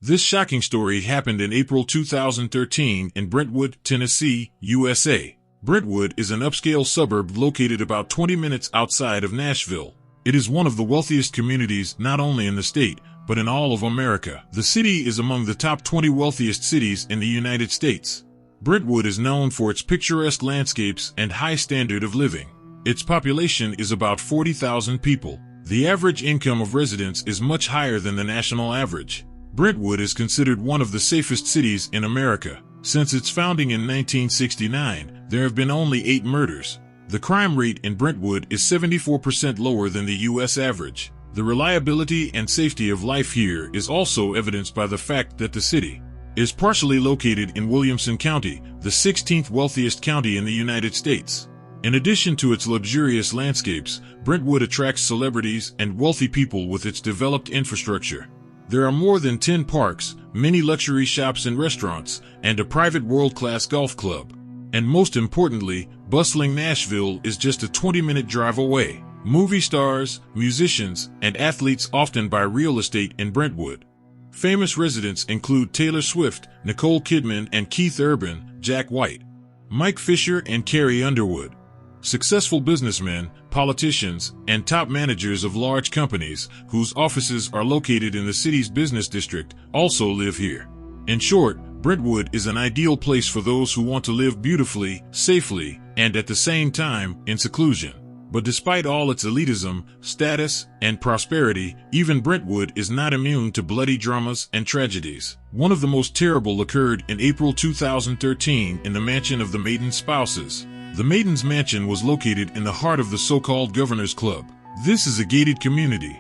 This shocking story happened in April 2013 in Brentwood, Tennessee, USA. Brentwood is an upscale suburb located about 20 minutes outside of Nashville. It is one of the wealthiest communities not only in the state, but in all of America. The city is among the top 20 wealthiest cities in the United States. Brentwood is known for its picturesque landscapes and high standard of living. Its population is about 40,000 people. The average income of residents is much higher than the national average. Brentwood is considered one of the safest cities in America. Since its founding in 1969, there have been only 8 murders. The crime rate in Brentwood is 74% lower than the U.S. average. The reliability and safety of life here is also evidenced by the fact that the city is partially located in Williamson County, the 16th wealthiest county in the United States. In addition to its luxurious landscapes, Brentwood attracts celebrities and wealthy people with its developed infrastructure. There are more than 10 parks, many luxury shops and restaurants, and a private world-class golf club. And most importantly, bustling Nashville is just a 20-minute drive away. Movie stars, musicians, and athletes often buy real estate in Brentwood. Famous residents include Taylor Swift, Nicole Kidman and Keith Urban, Jack White, Mike Fisher and Carrie Underwood. Successful businessmen, politicians, and top managers of large companies, whose offices are located in the city's business district, also live here. In short, Brentwood is an ideal place for those who want to live beautifully, safely, and at the same time, in seclusion. But despite all its elitism, status, and prosperity, even Brentwood is not immune to bloody dramas and tragedies. One of the most terrible occurred in April 2013 in the mansion of the Maiden spouses. The Maidens mansion was located in the heart of the so-called Governor's Club. This is a gated community,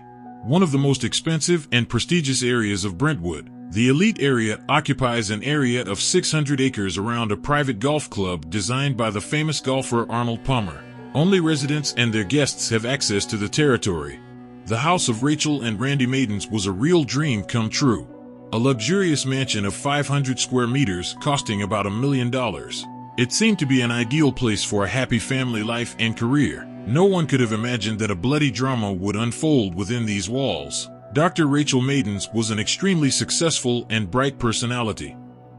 one of the most expensive and prestigious areas of Brentwood. The elite area occupies an area of 600 acres around a private golf club designed by the famous golfer Arnold Palmer. Only residents and their guests have access to the territory. The house of Rachael and Randy Maidens was a real dream come true. A luxurious mansion of 500 square meters costing about $1 million. It seemed to be an ideal place for a happy family life and career. No one could have imagined that a bloody drama would unfold within these walls. Dr. Rachael Maidens was an extremely successful and bright personality.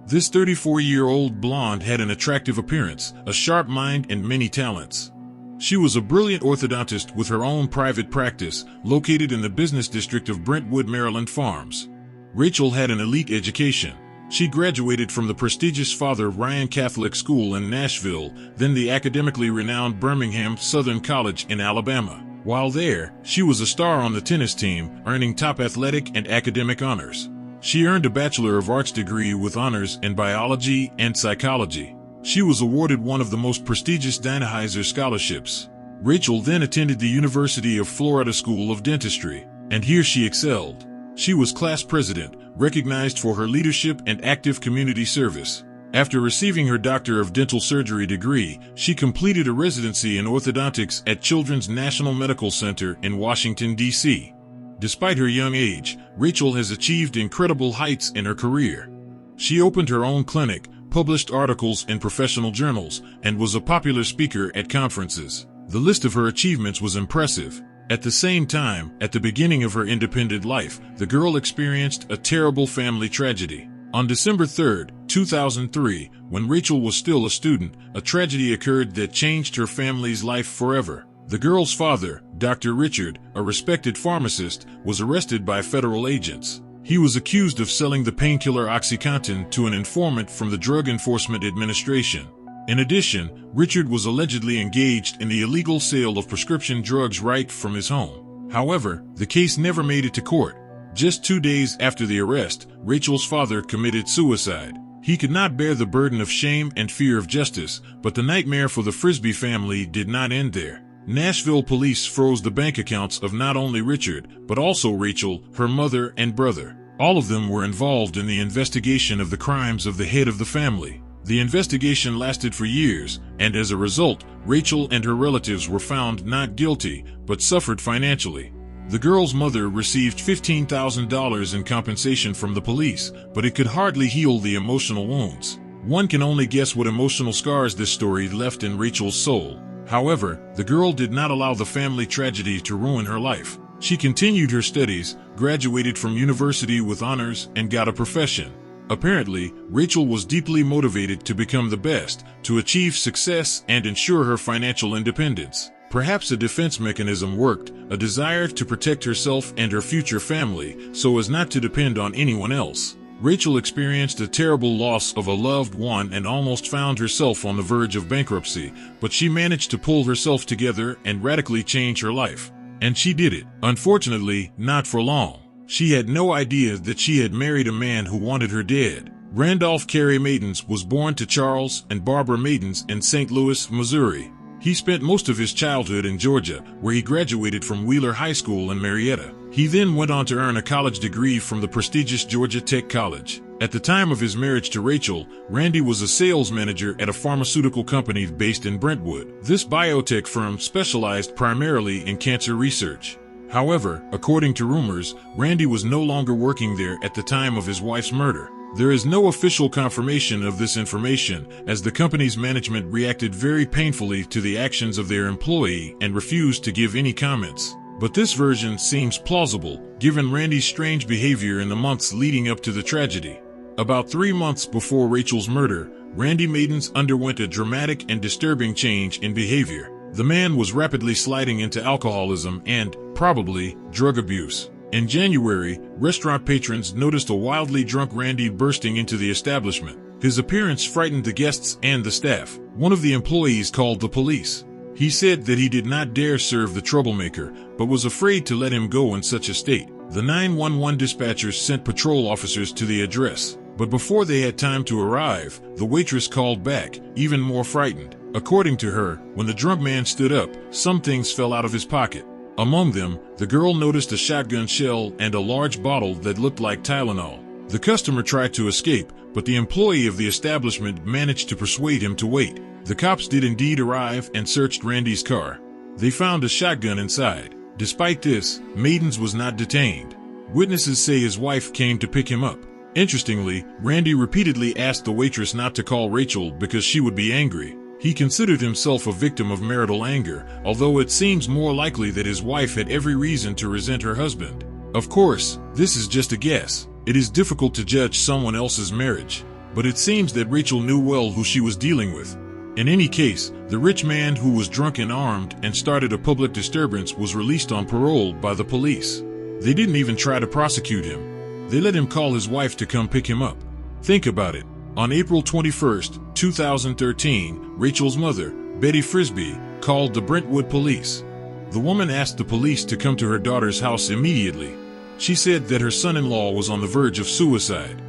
This 34-year-old blonde had an attractive appearance, a sharp mind and many talents. She was a brilliant orthodontist with her own private practice, located in the business district of Brentwood, Maryland Farms. Rachael had an elite education. She graduated from the prestigious Father Ryan Catholic School in Nashville, then the academically renowned Birmingham Southern College in Alabama. While there, she was a star on the tennis team, earning top athletic and academic honors. She earned a Bachelor of Arts degree with honors in biology and psychology. She was awarded one of the most prestigious Dannheiser scholarships. Rachael then attended the University of Florida School of Dentistry, and here she excelled. She was class president, recognized for her leadership and active community service. After receiving her Doctor of Dental Surgery degree, she completed a residency in orthodontics at Children's National Medical Center in Washington, D.C. Despite her young age, Rachael has achieved incredible heights in her career. She opened her own clinic, published articles in professional journals, and was a popular speaker at conferences. The list of her achievements was impressive. At the same time, at the beginning of her independent life, the girl experienced a terrible family tragedy. On December 3, 2003, when Rachael was still a student, a tragedy occurred that changed her family's life forever. The girl's father, Dr. Richard, a respected pharmacist, was arrested by federal agents. He was accused of selling the painkiller OxyContin to an informant from the Drug Enforcement Administration. In addition, Richard was allegedly engaged in the illegal sale of prescription drugs right from his home. However, the case never made it to court. Just 2 days after the arrest, Rachael's father committed suicide. He could not bear the burden of shame and fear of justice, but the nightmare for the Frisbee family did not end there. Nashville police froze the bank accounts of not only Richard, but also Rachael, her mother, and brother. All of them were involved in the investigation of the crimes of the head of the family. The investigation lasted for years, and as a result, Rachael and her relatives were found not guilty, but suffered financially. The girl's mother received $15,000 in compensation from the police, but it could hardly heal the emotional wounds. One can only guess what emotional scars this story left in Rachael's soul. However, the girl did not allow the family tragedy to ruin her life. She continued her studies, graduated from university with honors, and got a profession. Apparently, Rachael was deeply motivated to become the best, to achieve success and ensure her financial independence. Perhaps a defense mechanism worked, a desire to protect herself and her future family, so as not to depend on anyone else. Rachael experienced a terrible loss of a loved one and almost found herself on the verge of bankruptcy, but she managed to pull herself together and radically change her life. And she did it. Unfortunately, not for long. She had no idea that she had married a man who wanted her dead. Randolph Carey Maidens was born to Charles and Barbara Maidens in St. Louis, Missouri. He spent most of his childhood in Georgia, where he graduated from Wheeler High School in Marietta. He then went on to earn a college degree from the prestigious Georgia Tech College. At the time of his marriage to Rachael, Randy was a sales manager at a pharmaceutical company based in Brentwood. This biotech firm specialized primarily in cancer research. However, according to rumors, Randy was no longer working there at the time of his wife's murder. There is no official confirmation of this information, as the company's management reacted very painfully to the actions of their employee and refused to give any comments. But this version seems plausible, given Randy's strange behavior in the months leading up to the tragedy. About 3 months before Rachael's murder, Randy Maidens underwent a dramatic and disturbing change in behavior. The man was rapidly sliding into alcoholism and, probably, drug abuse. In January, restaurant patrons noticed a wildly drunk Randy bursting into the establishment. His appearance frightened the guests and the staff. One of the employees called the police. He said that he did not dare serve the troublemaker, but was afraid to let him go in such a state. The 911 dispatchers sent patrol officers to the address. But before they had time to arrive, the waitress called back, even more frightened. According to her, when the drunk man stood up, some things fell out of his pocket. Among them, the girl noticed a shotgun shell and a large bottle that looked like Tylenol. The customer tried to escape, but the employee of the establishment managed to persuade him to wait. The cops did indeed arrive and searched Randy's car. They found a shotgun inside. Despite this, Maidens was not detained. Witnesses say his wife came to pick him up. Interestingly, Randy repeatedly asked the waitress not to call Rachael because she would be angry. He considered himself a victim of marital anger, although it seems more likely that his wife had every reason to resent her husband. Of course, this is just a guess. It is difficult to judge someone else's marriage, but it seems that Rachael knew well who she was dealing with. In any case, the rich man who was drunk and armed and started a public disturbance was released on parole by the police. They didn't even try to prosecute him. They let him call his wife to come pick him up. Think about it. On April 21, 2013, Rachael's mother, Betty Frisbee, called the Brentwood police. The woman asked the police to come to her daughter's house immediately. She said that her son-in-law was on the verge of suicide.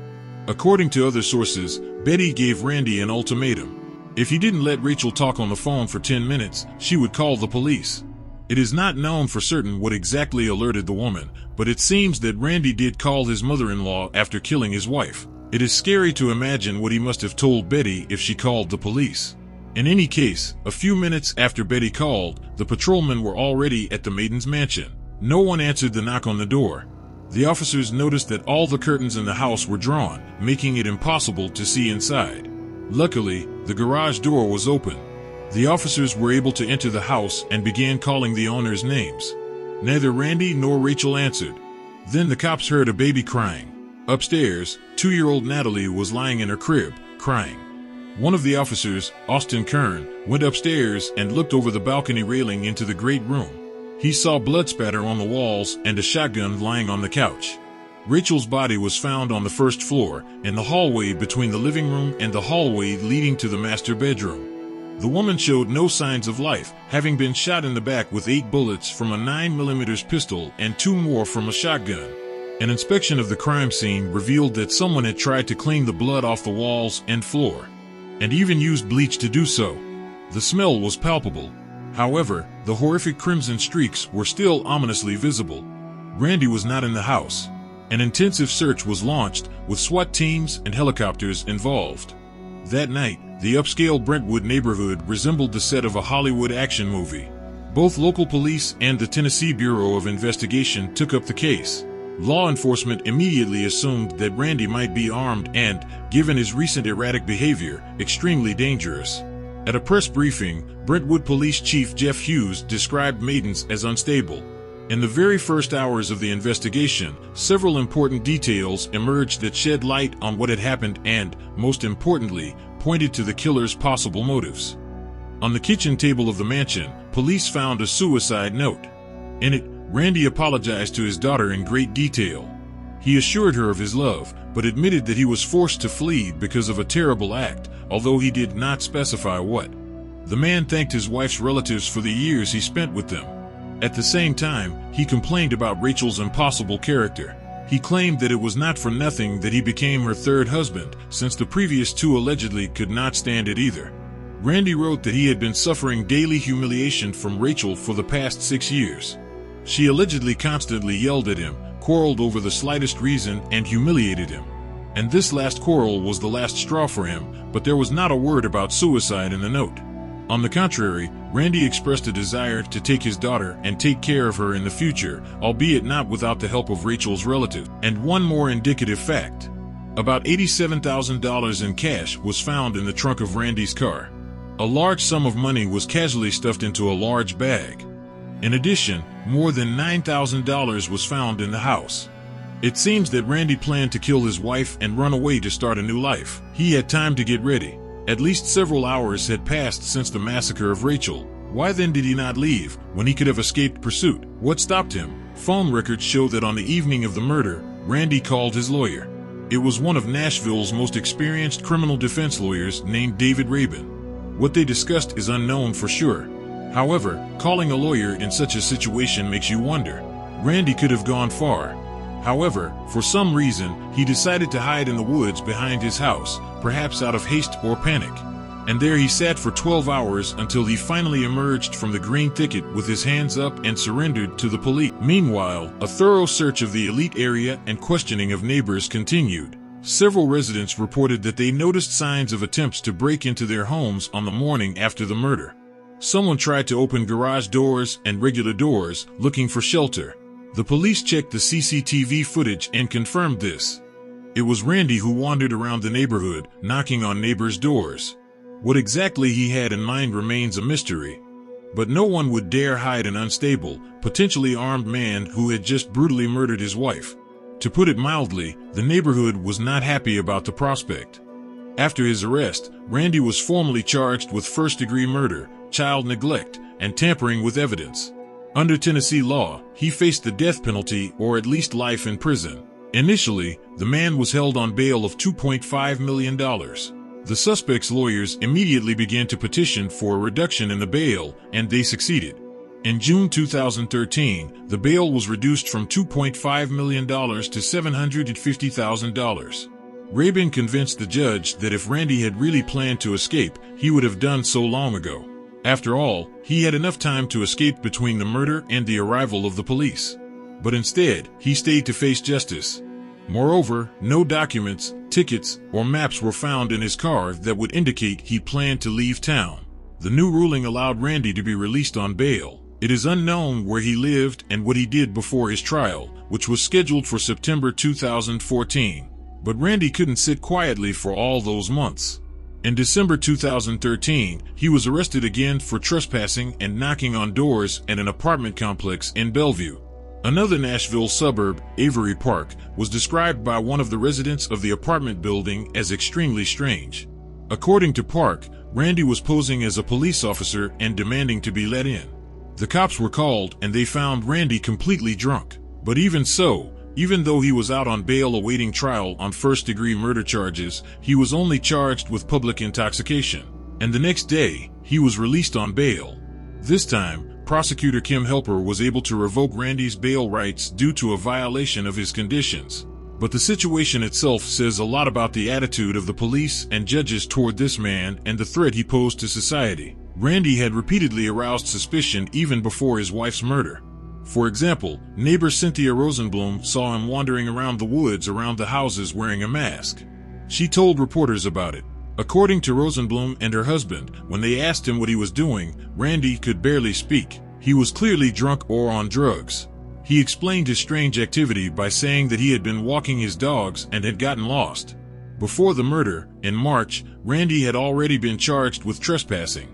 According to other sources, Betty gave Randy an ultimatum. If he didn't let Rachael talk on the phone for 10 minutes, she would call the police. It is not known for certain what exactly alerted the woman, but it seems that Randy did call his mother-in-law after killing his wife. It is scary to imagine what he must have told Betty if she called the police. In any case, a few minutes after Betty called, the patrolmen were already at the Maidens' mansion. No one answered the knock on the door. The officers noticed that all the curtains in the house were drawn, making it impossible to see inside. Luckily, the garage door was open. The officers were able to enter the house and began calling the owners' names. Neither Randy nor Rachael answered. Then the cops heard a baby crying. Upstairs, 2-year-old Natalie was lying in her crib, crying. One of the officers, Austin Kern, went upstairs and looked over the balcony railing into the great room. He saw blood spatter on the walls and a shotgun lying on the couch. Rachael's body was found on the first floor, in the hallway between the living room and the hallway leading to the master bedroom. The woman showed no signs of life, having been shot in the back with 8 bullets from a 9mm pistol and 2 more from a shotgun. An inspection of the crime scene revealed that someone had tried to clean the blood off the walls and floor, and even used bleach to do so. The smell was palpable. However, the horrific crimson streaks were still ominously visible. Randy was not in the house. An intensive search was launched, with SWAT teams and helicopters involved. That night, the upscale Brentwood neighborhood resembled the set of a Hollywood action movie. Both local police and the Tennessee Bureau of Investigation took up the case. Law enforcement immediately assumed that Randy might be armed and, given his recent erratic behavior, extremely dangerous. At a press briefing, Brentwood Police Chief Jeff Hughes described Maidens as unstable. In the very first hours of the investigation, several important details emerged that shed light on what had happened and, most importantly, pointed to the killer's possible motives. On the kitchen table of the mansion, police found a suicide note. In it, Randy apologized to his daughter in great detail. He assured her of his love, but admitted that he was forced to flee because of a terrible act, although he did not specify what. The man thanked his wife's relatives for the years he spent with them. At the same time, he complained about Rachael's impossible character. He claimed that it was not for nothing that he became her third husband, since the previous two allegedly could not stand it either. Randy wrote that he had been suffering daily humiliation from Rachael for the past 6 years. She allegedly constantly yelled at him, quarreled over the slightest reason, and humiliated him. And this last quarrel was the last straw for him, but there was not a word about suicide in the note. On the contrary, Randy expressed a desire to take his daughter and take care of her in the future, albeit not without the help of Rachael's relative. And one more indicative fact. About $87,000 in cash was found in the trunk of Randy's car. A large sum of money was casually stuffed into a large bag. In addition, more than $9,000 was found in the house. It seems that Randy planned to kill his wife and run away to start a new life. He had time to get ready. At least several hours had passed since the massacre of Rachael. Why then did he not leave, when he could have escaped pursuit? What stopped him? Phone records show that on the evening of the murder, Randy called his lawyer. It was one of Nashville's most experienced criminal defense lawyers named David Rabin. What they discussed is unknown for sure. However, calling a lawyer in such a situation makes you wonder. Randy could have gone far. However, for some reason, he decided to hide in the woods behind his house, perhaps out of haste or panic. And there he sat for 12 hours until he finally emerged from the green thicket with his hands up and surrendered to the police. Meanwhile, a thorough search of the elite area and questioning of neighbors continued. Several residents reported that they noticed signs of attempts to break into their homes on the morning after the murder. Someone tried to open garage doors and regular doors, looking for shelter. The police checked the CCTV footage and confirmed this. It was Randy who wandered around the neighborhood, knocking on neighbors' doors. What exactly he had in mind remains a mystery. But no one would dare hide an unstable, potentially armed man who had just brutally murdered his wife. To put it mildly, the neighborhood was not happy about the prospect. After his arrest, Randy was formally charged with first-degree murder, child neglect, and tampering with evidence. Under Tennessee law, he faced the death penalty or at least life in prison. Initially, the man was held on bail of $2.5 million. The suspect's lawyers immediately began to petition for a reduction in the bail, and they succeeded. In June 2013, the bail was reduced from $2.5 million to $750,000. Rabin convinced the judge that if Randy had really planned to escape, he would have done so long ago. After all, he had enough time to escape between the murder and the arrival of the police. But instead, he stayed to face justice. Moreover, no documents, tickets, or maps were found in his car that would indicate he planned to leave town. The new ruling allowed Randy to be released on bail. It is unknown where he lived and what he did before his trial, which was scheduled for September 2014. But Randy couldn't sit quietly for all those months. In December 2013, he was arrested again for trespassing and knocking on doors at an apartment complex in Bellevue. Another Nashville suburb, Avery Park, was described by one of the residents of the apartment building as extremely strange. According to Park, Randy was posing as a police officer and demanding to be let in. The cops were called and they found Randy completely drunk. But even so, even though he was out on bail awaiting trial on first-degree murder charges, he was only charged with public intoxication. And the next day, he was released on bail. This time, Prosecutor Kim Helper was able to revoke Randy's bail rights due to a violation of his conditions. But the situation itself says a lot about the attitude of the police and judges toward this man and the threat he posed to society. Randy had repeatedly aroused suspicion even before his wife's murder. For example, neighbor Cynthia Rosenblum saw him wandering around the woods around the houses wearing a mask. She told reporters about it. According to Rosenblum and her husband, when they asked him what he was doing, Randy could barely speak. He was clearly drunk or on drugs. He explained his strange activity by saying that he had been walking his dogs and had gotten lost. Before the murder, in March, Randy had already been charged with trespassing.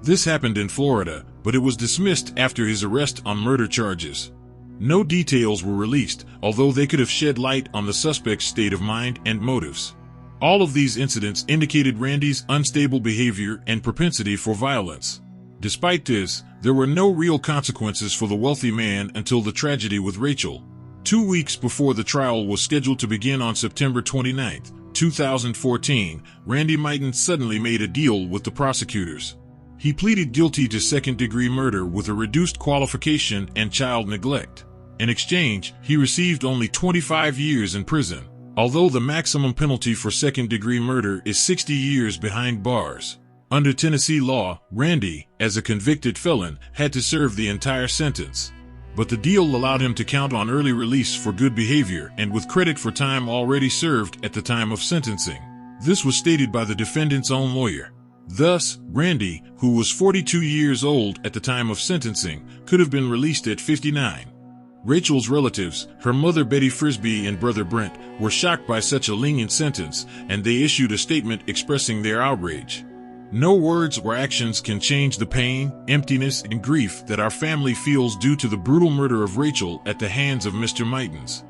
This happened in Florida, but it was dismissed after his arrest on murder charges. No details were released, although they could have shed light on the suspect's state of mind and motives. All of these incidents indicated Randy's unstable behavior and propensity for violence. Despite this, there were no real consequences for the wealthy man until the tragedy with Rachael. 2 weeks before the trial was scheduled to begin on September 29, 2014, Randy Maidens suddenly made a deal with the prosecutors. He pleaded guilty to second-degree murder with a reduced qualification and child neglect. In exchange, he received only 25 years in prison, although the maximum penalty for second-degree murder is 60 years behind bars. Under Tennessee law, Randy, as a convicted felon, had to serve the entire sentence. But the deal allowed him to count on early release for good behavior and with credit for time already served at the time of sentencing. This was stated by the defendant's own lawyer. Thus, Randy, who was 42 years old at the time of sentencing, could have been released at 59. Rachael's relatives, her mother Betty Frisbee and brother Brent, were shocked by such a lenient sentence, and they issued a statement expressing their outrage. No words or actions can change the pain, emptiness, and grief that our family feels due to the brutal murder of Rachael at the hands of Mr. Maidens.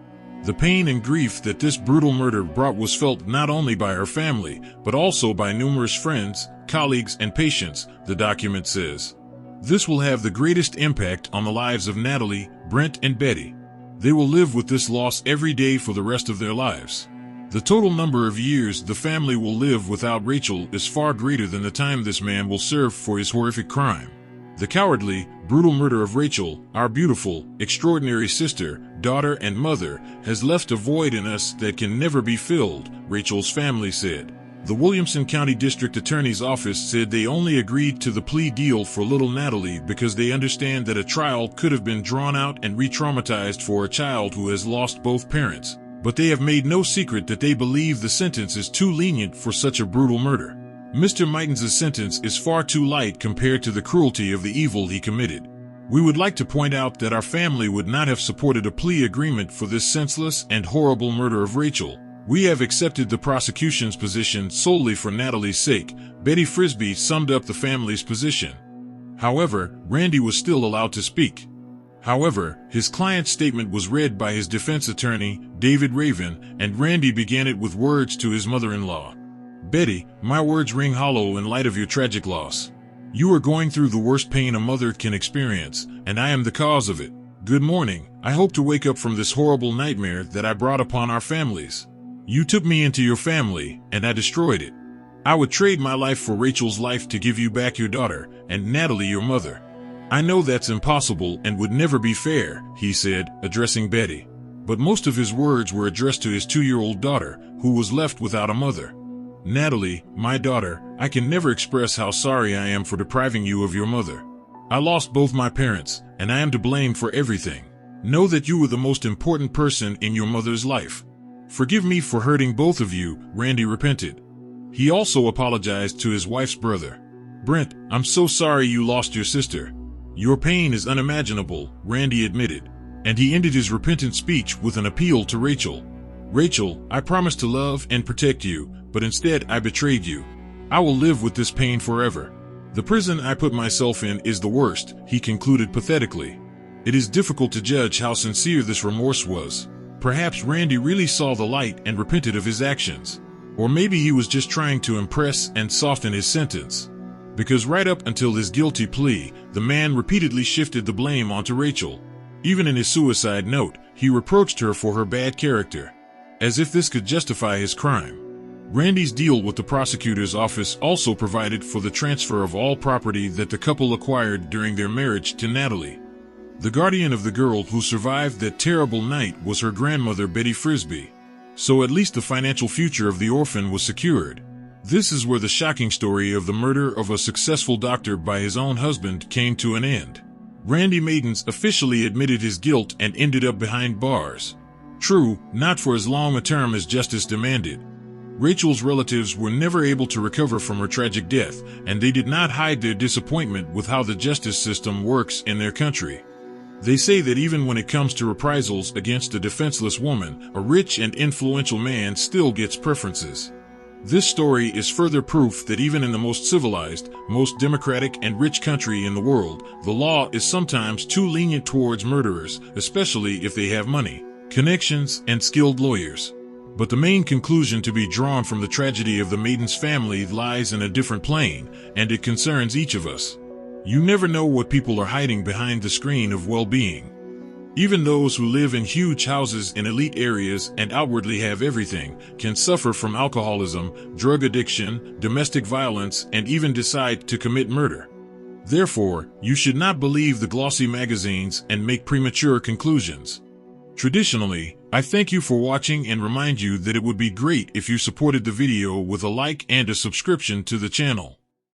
The pain and grief that this brutal murder brought was felt not only by her family, but also by numerous friends, colleagues, and patients, the document says. This will have the greatest impact on the lives of Natalie, Brent, and Betty. They will live with this loss every day for the rest of their lives. The total number of years the family will live without Rachael is far greater than the time this man will serve for his horrific crime. The cowardly, brutal murder of Rachael, our beautiful, extraordinary sister, daughter, and mother, has left a void in us that can never be filled, Rachael's family said. The Williamson County District Attorney's Office said they only agreed to the plea deal for little Natalie because they understand that a trial could have been drawn out and re-traumatized for a child who has lost both parents. But they have made no secret that they believe the sentence is too lenient for such a brutal murder. Mr. Maidens' sentence is far too light compared to the cruelty of the evil he committed. We would like to point out that our family would not have supported a plea agreement for this senseless and horrible murder of Rachael. We have accepted the prosecution's position solely for Natalie's sake, Betty Frisbee summed up the family's position. However, Randy was still allowed to speak. However, his client's statement was read by his defense attorney, David Raven, and Randy began it with words to his mother-in-law. Betty, my words ring hollow in light of your tragic loss. You are going through the worst pain a mother can experience, and I am the cause of it. Good morning. I hope to wake up from this horrible nightmare that I brought upon our families. You took me into your family, and I destroyed it. I would trade my life for Rachael's life to give you back your daughter, and Natalie your mother. I know that's impossible and would never be fair, he said, addressing Betty. But most of his words were addressed to his 2-year-old daughter, who was left without a mother. Natalie, my daughter, I can never express how sorry I am for depriving you of your mother. I lost both my parents, and I am to blame for everything. Know that you were the most important person in your mother's life. Forgive me for hurting both of you, Randy repented. He also apologized to his wife's brother. Brent, I'm so sorry you lost your sister. Your pain is unimaginable, Randy admitted, and he ended his repentant speech with an appeal to Rachael. Rachael, I promised to love and protect you, but instead I betrayed you. I will live with this pain forever. The prison I put myself in is the worst, he concluded pathetically. It is difficult to judge how sincere this remorse was. Perhaps Randy really saw the light and repented of his actions. Or maybe he was just trying to impress and soften his sentence. Because right up until his guilty plea, the man repeatedly shifted the blame onto Rachael. Even in his suicide note, he reproached her for her bad character, as if this could justify his crime. Randy's deal with the prosecutor's office also provided for the transfer of all property that the couple acquired during their marriage to Natalie. The guardian of the girl who survived that terrible night was her grandmother Betty Frisbee. So at least the financial future of the orphan was secured. This is where the shocking story of the murder of a successful doctor by his own husband came to an end. Randy Maidens officially admitted his guilt and ended up behind bars. True, not for as long a term as justice demanded. Rachael's relatives were never able to recover from her tragic death, and they did not hide their disappointment with how the justice system works in their country. They say that even when it comes to reprisals against a defenseless woman, a rich and influential man still gets preferences. This story is further proof that even in the most civilized, most democratic and rich country in the world, the law is sometimes too lenient towards murderers, especially if they have money, connections, and skilled lawyers. But the main conclusion to be drawn from the tragedy of the Maidens family lies in a different plane, and it concerns each of us. You never know what people are hiding behind the screen of well-being. Even those who live in huge houses in elite areas and outwardly have everything can suffer from alcoholism, drug addiction, domestic violence, and even decide to commit murder. Therefore, you should not believe the glossy magazines and make premature conclusions. Traditionally, I thank you for watching and remind you that it would be great if you supported the video with a like and a subscription to the channel.